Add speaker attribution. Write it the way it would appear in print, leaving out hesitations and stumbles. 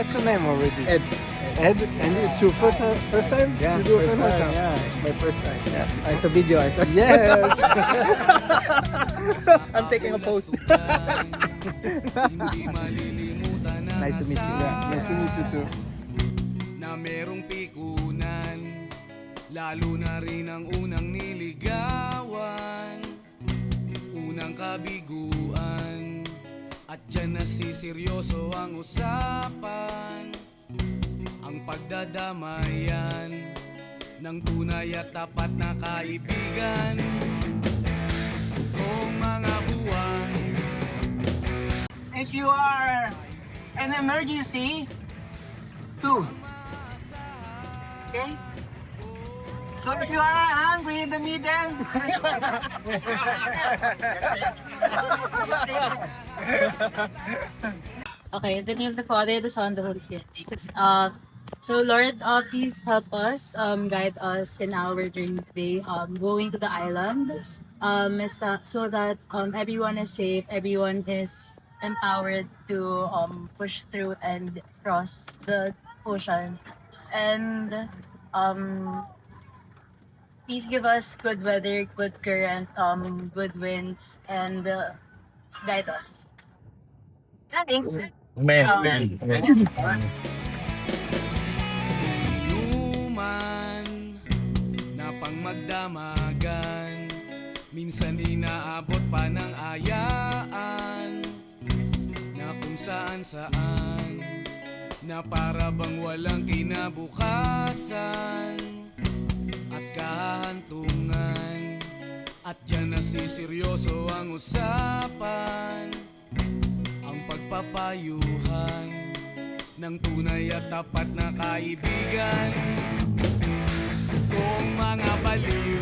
Speaker 1: What's your name already?
Speaker 2: Ed.
Speaker 1: Ed? And it's your first time?
Speaker 2: Yeah,
Speaker 1: You do
Speaker 2: first
Speaker 1: Firma
Speaker 2: time,
Speaker 1: Jump?
Speaker 2: yeah, it's my first time. Yeah. It's a video.
Speaker 1: Yes!
Speaker 2: I'm taking a post. Nice to meet you.
Speaker 1: Yeah, nice to meet you too.
Speaker 3: Na merong pikunan, lalo na rin ang unang niligawan, unang kabiguan, at dyan nasiseryoso ang usapan, ang pagdadamayan ng tunay at tapat na kaibigan. Kung mga buwan,
Speaker 4: If you are an emergency, 2. Okay? So if you are hungry in the middle,
Speaker 5: Okay, in the name of the Father, the Son, the Holy Spirit. So Lord, please help us, guide us in our journey today, going to the island, so that everyone is safe, everyone is empowered to push through and cross the ocean, and please give us good weather, good current, good winds, and guide us. Thank you.
Speaker 2: Amen.
Speaker 3: inuman na pang magdamagan, minsan inaabot pa ng ayaan, na kung saan na para bang walang kinabukasan at kahantungan, at dyan nasiseryoso ang usapan, ang pagpapayuhan ng tunay at tapat na kaibigan. Kung mga baliw